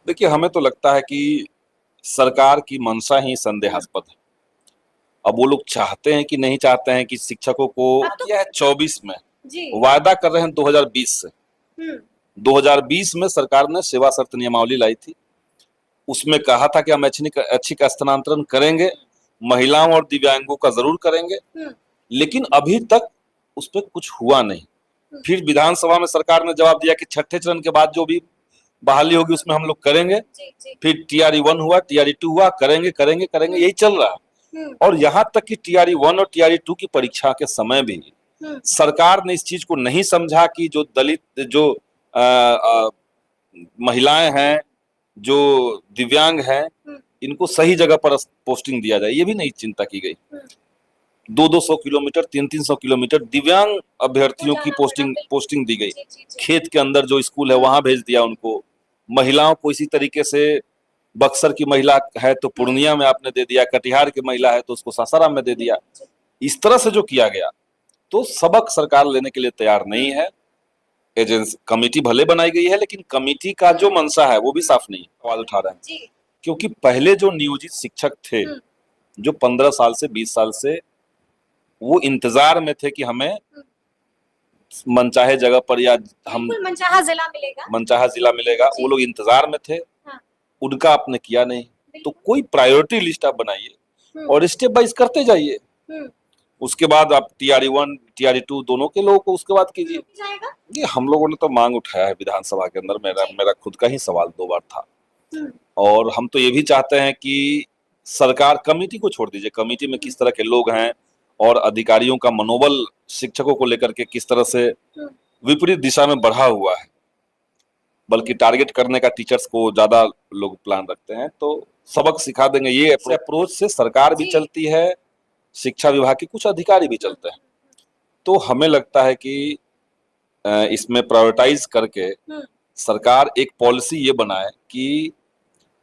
देखिए, हमें तो लगता है कि सरकार की मंशा ही संदेहास्पद है। अब वो लोग चाहते हैं कि नहीं चाहते हैं कि शिक्षकों को अब तो यह 24 में जी। वायदा कर रहे हैं 2020 से। हम्म 2020 में सरकार ने सेवा शर्त नियमावली लाई थी। उसमें कहा था कि हम ऐच्छिक स्थानांतरण करेंगे, महिलाओं और दिव्यांगों का जरूर करेंगे, हम्म लेकिन अभी तक उस पर कुछ हुआ नहीं। फिर विधानसभा में सरकार ने जवाब दिया कि छठे चरण के बाद जो भी बहाली होगी उसमें हम लोग करेंगे। जी जी। फिर TRE 1 हुआ, TRE 2 हुआ, करेंगे करेंगे करेंगे, यही चल रहा है। और यहाँ तक कि TRE 1 और TRE 2 की परीक्षा के समय भी सरकार ने इस चीज को नहीं समझा कि जो दलित, जो महिलाएं हैं, जो दिव्यांग हैं, इनको सही जगह पर पोस्टिंग दिया जाए, ये भी नहीं चिंता की गई। 200 किलोमीटर, 300 किलोमीटर दिव्यांग अभ्यर्थियों की पोस्टिंग दी गई। खेत के अंदर जो स्कूल है वहां भेज दिया उनको। महिलाओं को इसी तरीके से, बक्सर की महिला है तो पूर्णिया में आपने दे दिया, कटिहार की महिला है तो उसको सासाराम में दे दिया। इस तरह से जो किया गया, तो सबक सरकार लेने के लिए तैयार नहीं है। एजेंसी कमेटी भले बनाई गई है, लेकिन कमेटी का जो मंशा है वो भी साफ नहीं है। सवाल उठा रहे हैं क्योंकि पहले जो नियोजित शिक्षक थे, जो 15 साल से 20 साल से वो इंतजार में थे कि हमें मनचाहे जगह पर या हम मनचाहा जिला मिलेगा, वो लोग इंतजार में थे। उनका आपने किया नहीं, तो कोई प्रायोरिटी लिस्ट आप बनाइए और स्टेप बाइज करते जाइए। उसके बाद आप TRE 1 TRE 2 दोनों के लोगों को उसके बाद कीजिए। ये हम लोगों ने तो मांग उठाया है विधानसभा के अंदर। मेरा खुद का ही सवाल 2 बार था। और हम तो ये भी चाहते हैं कि सरकार, कमेटी को छोड़ दीजिए, कमेटी में किस तरह के लोग हैं और अधिकारियों का मनोबल शिक्षकों को लेकर के किस तरह से विपरीत दिशा में बढ़ा हुआ है, बल्कि टारगेट करने का टीचर्स को ज्यादा लोग प्लान रखते हैं। तो सबक सिखा देंगे, ये अप्रोच से सरकार भी चलती है, शिक्षा विभाग के कुछ अधिकारी भी चलते हैं। तो हमें लगता है कि इसमें प्रायोरिटाइज करके सरकार एक पॉलिसी ये बनाए कि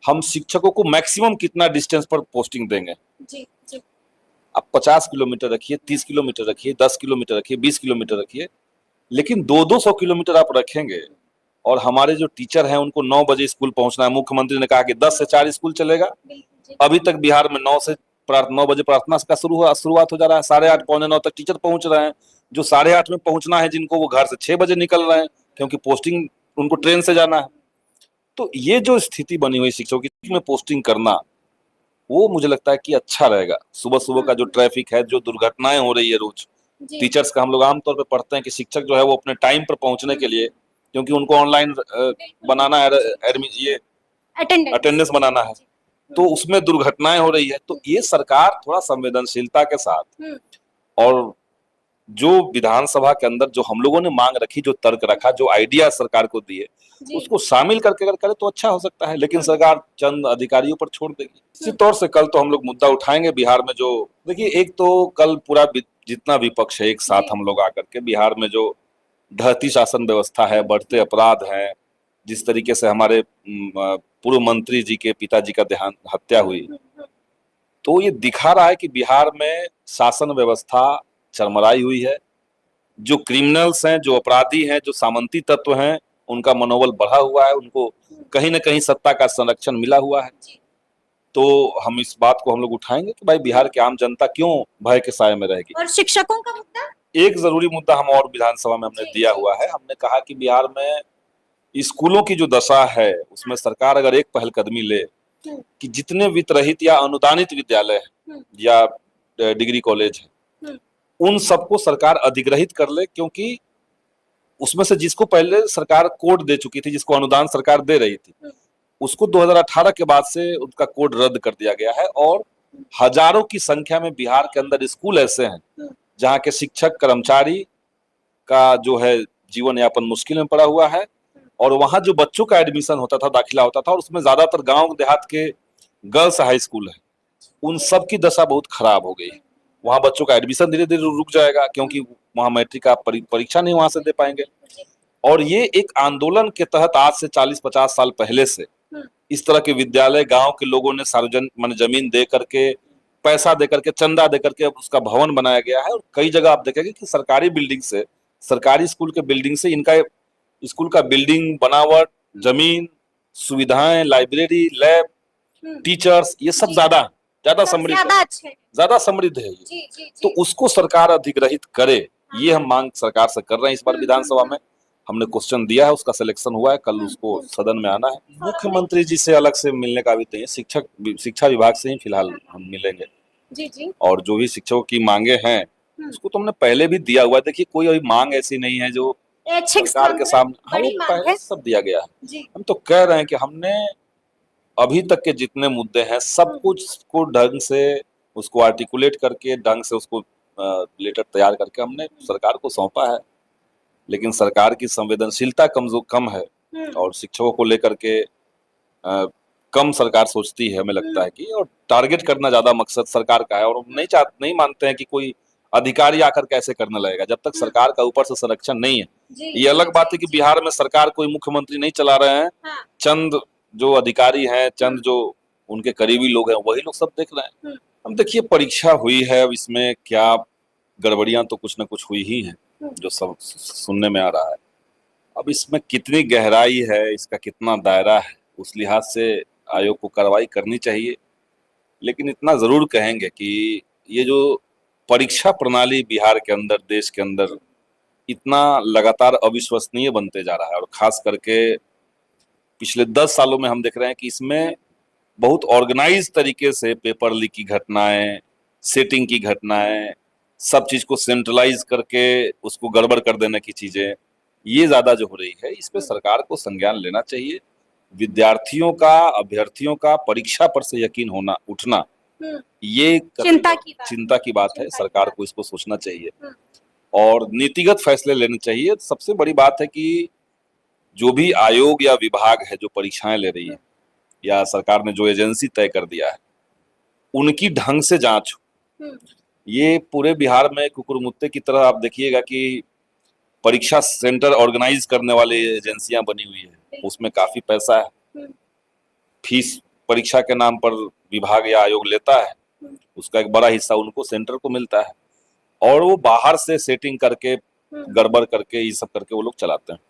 हम शिक्षकों को मैक्सिमम कितना डिस्टेंस पर पोस्टिंग देंगे। जी जी। आप 50 किलोमीटर रखिए, 30 किलोमीटर रखिए, 10 किलोमीटर रखिए, 20 किलोमीटर रखिए, लेकिन 200 किलोमीटर आप रखेंगे और हमारे जो टीचर हैं उनको 9 बजे स्कूल पहुंचना है। मुख्यमंत्री ने कहा कि 10 से 4 स्कूल चलेगा। अभी तक बिहार में 9 बजे प्रार्थना का शुरुआत हो जा रहा है, 8:30 पौने 9 तक टीचर पहुंच रहे हैं। जो 8:30 में पहुंचना है जिनको, वो घर से 6 बजे निकल रहे हैं क्योंकि पोस्टिंग उनको ट्रेन से जाना है। तो ये जो स्थिति बनी हुई शिक्षकों की में पोस्टिंग करना, वो मुझे लगता है कि अच्छा रहेगा। सुबह सुबह का जो ट्रैफिक है, जो दुर्घटनाएं हो रही है रोज टीचर्स का, हम लोग आमतौर पर पढ़ते हैं कि शिक्षक जो है वो अपने टाइम पर पहुंचने के लिए, क्योंकि उनको ऑनलाइन बनाना है, ये अटेंडेंस बनाना है, तो उसमें दुर्घटनाएं हो रही है। तो ये सरकार थोड़ा संवेदनशीलता के साथ, और जो विधानसभा के अंदर जो हम लोगों ने मांग रखी, जो तर्क रखा, जो आइडिया सरकार को दिए, उसको शामिल करके अगर करे तो अच्छा हो सकता है। लेकिन सरकार चंद अधिकारियों पर छोड़ देगी। इसी तौर से कल तो हम लोग मुद्दा उठाएंगे बिहार में। जो देखिए, एक तो कल पूरा जितना विपक्ष है एक साथ हम लोग आकर के, बिहार में जो ढहती शासन व्यवस्था है, बढ़ते अपराध हैं, जिस तरीके से हमारे पूर्व मंत्री जी के पिताजी का हत्या हुई, तो ये दिखा रहा है कि बिहार में शासन व्यवस्था चरमराई हुई है। जो क्रिमिनल्स हैं, जो अपराधी हैं, जो सामंती तत्व हैं, उनका मनोबल बढ़ा हुआ है, उनको कहीं ना कहीं सत्ता का संरक्षण मिला हुआ है। तो हम इस बात को हम लोग उठाएंगे कि भाई बिहार की आम जनता क्यों भय के साए में रहेगी। और शिक्षकों का मुद्दा, एक जरूरी मुद्दा हम और विधानसभा में हमने दिया हुआ है। हमने कहा कि बिहार में स्कूलों की जो दशा है, उसमें सरकार अगर एक पहलकदमी ले कि जितने वित्तरहित या अनुदानित विद्यालय या डिग्री कॉलेज है, उन सबको सरकार अधिग्रहित कर ले, क्योंकि उसमें से जिसको पहले सरकार कोड दे चुकी थी, जिसको अनुदान सरकार दे रही थी, उसको 2018 के बाद से उनका कोड रद्द कर दिया गया है। और हजारों की संख्या में बिहार के अंदर स्कूल ऐसे हैं जहाँ के शिक्षक कर्मचारी का जो है जीवन यापन मुश्किल में पड़ा हुआ है। और वहां जो बच्चों का एडमिशन होता था, दाखिला होता था, और उसमें ज्यादातर गांव देहात के गर्ल्स हाई स्कूल है, उन सब की दशा बहुत खराब हो गई। वहां बच्चों का एडमिशन धीरे धीरे रुक जाएगा, क्योंकि वहां मैट्रिक का परीक्षा नहीं वहां से दे पाएंगे। और ये एक आंदोलन के तहत आज से 40-50 साल पहले से इस तरह के विद्यालय गांव के लोगों ने सार्वजनिक मान जमीन दे करके, पैसा दे करके, चंदा दे करके उसका भवन बनाया गया है। और कई जगह आप देखेंगे कि सरकारी बिल्डिंग से, सरकारी स्कूल के बिल्डिंग से इनका स्कूल का बिल्डिंग बनावट, जमीन सुविधाएं, लाइब्रेरी, लैब, टीचर्स, ये सब ज्यादा ज्यादा सब समृद्ध ज्यादा है, अच्छे हैं। ज्यादा समृद्ध है ये। जी जी तो जी। उसको सरकार अधिग्रहित करे, ये हाँ। हम मांग सरकार से कर रहे हैं। इस बार विधानसभा में हमने क्वेश्चन दिया है, उसका सिलेक्शन हुआ है, कल उसको सदन में आना है। मुख्यमंत्री जी से अलग से मिलने का भी नहीं है, शिक्षा विभाग से ही फिलहाल हम मिलेंगे। जी जी। और जो भी शिक्षकों की मांगे हैं उसको तो हमने पहले भी दिया हुआ है। देखिए कोई अभी मांग ऐसी नहीं है जो ऐच्छिक सरकार के स्थानांतरण सामने, हाँ, वो बड़ी मांग पहले है। सब दिया गया है। जी। हम तो कह रहे हैं कि हमने अभी तक के जितने मुद्दे हैं सब कुछ को ढंग से उसको आर्टिकुलेट करके, ढंग से उसको लेटर तैयार करके हमने सरकार को सौंपा है। लेकिन सरकार की संवेदनशीलता कम है और शिक्षकों को लेकर के कम सरकार सोचती है, हमें लगता है कि, और टारगेट करना ज्यादा मकसद सरकार का है। और हम नहीं मानते हैं कि कोई अधिकारी आकर कैसे करने लगेगा जब तक सरकार का ऊपर से संरक्षण नहीं है। जी, ये अलग बात है जी, कि जी। बिहार में सरकार कोई मुख्यमंत्री नहीं चला रहे हैं, हाँ। चंद जो अधिकारी हैं, चंद जो उनके करीबी लोग हैं, वही लोग सब देख रहे हैं। अब देखिए परीक्षा हुई है, अब इसमें क्या गड़बड़ियां तो कुछ ना कुछ हुई ही हैं जो सब सुनने में आ रहा है। अब इसमें कितनी गहराई है, इसका कितना दायरा है, उस लिहाज से आयोग को कार्रवाई करनी चाहिए। लेकिन इतना जरूर कहेंगे कि ये जो परीक्षा प्रणाली बिहार के अंदर, देश के अंदर इतना लगातार अविश्वसनीय बनते जा रहा है, और खास करके पिछले 10 सालों में हम देख रहे हैं कि इसमें बहुत ऑर्गेनाइज तरीके से पेपर लीक की घटनाएं, सेटिंग की घटनाएं, सब चीज को सेंट्रलाइज करके उसको गड़बड़ कर देने की चीजें, ये ज्यादा जो हो रही है, इस पे सरकार को संज्ञान लेना चाहिए। विद्यार्थियों का, अभ्यर्थियों का परीक्षा पर से यकीन होना, उठना, ये चिंता की बात है। सरकार को इसको सोचना चाहिए और नीतिगत फैसले लेने चाहिए। सबसे बड़ी बात है कि जो भी आयोग या विभाग है जो परीक्षाएं ले रही है, या सरकार ने जो एजेंसी तय कर दिया है, उनकी ढंग से जांच हो। ये पूरे बिहार में कुकुरमुत्ते की तरह आप देखिएगा कि परीक्षा सेंटर ऑर्गेनाइज करने वाली एजेंसियां बनी हुई है, उसमें काफी पैसा है, फीस परीक्षा के नाम पर विभाग या आयोग लेता है, उसका एक बड़ा हिस्सा उनको सेंटर को मिलता है, और वो बाहर से सेटिंग करके, गड़बड़ करके, ये सब करके वो लोग चलाते हैं।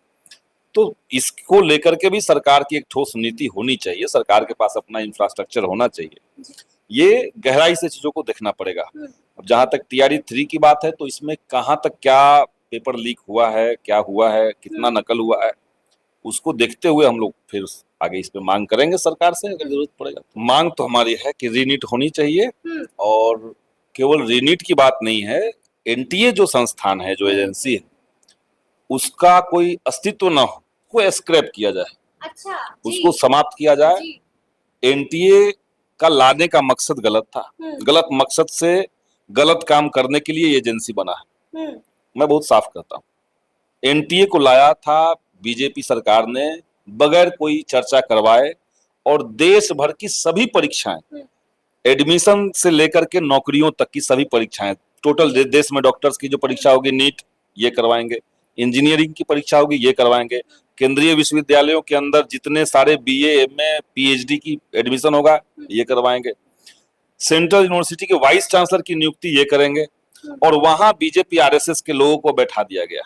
तो इसको लेकर के भी सरकार की एक ठोस नीति होनी चाहिए, सरकार के पास अपना इंफ्रास्ट्रक्चर होना चाहिए। ये गहराई से चीजों को देखना पड़ेगा। अब जहां तक TRE 3 की बात है, तो इसमें कहां तक क्या पेपर लीक हुआ है, क्या हुआ है, कितना नकल हुआ है, उसको देखते हुए हम लोग फिर आगे इस पे मांग करेंगे सरकार से, अगर जरूरत पड़ेगा। मांग तो हमारी है कि रीनीट होनी चाहिए, और केवल रीनीट की बात नहीं है, NTA जो संस्थान है, जो एजेंसी है, उसका कोई अस्तित्व न हो, को स्क्रैप किया जाए। अच्छा, उसको समाप्त किया जाए। NTA का लाने का मकसद गलत था, गलत मकसद से गलत काम करने के लिए ये एजेंसी बना है। मैं बहुत साफ कहता हूँ, NTA को लाया था बीजेपी सरकार ने बगैर कोई चर्चा करवाए, और देश भर की सभी परीक्षाएं, एडमिशन से लेकर के नौकरियों तक की सभी परीक्षाएं, टोटल देश में डॉक्टर्स की जो परीक्षा होगी, नीट, ये करवाएंगे, इंजीनियरिंग की परीक्षा होगी, ये करवाएंगे, केंद्रीय विश्वविद्यालयों के अंदर जितने सारे BA, MA, PhD की एडमिशन होगा, ये करवाएंगे, सेंट्रल यूनिवर्सिटी के वाइस चांसलर की नियुक्ति ये करेंगे, और वहां BJP RSS के लोगों को बैठा दिया गया।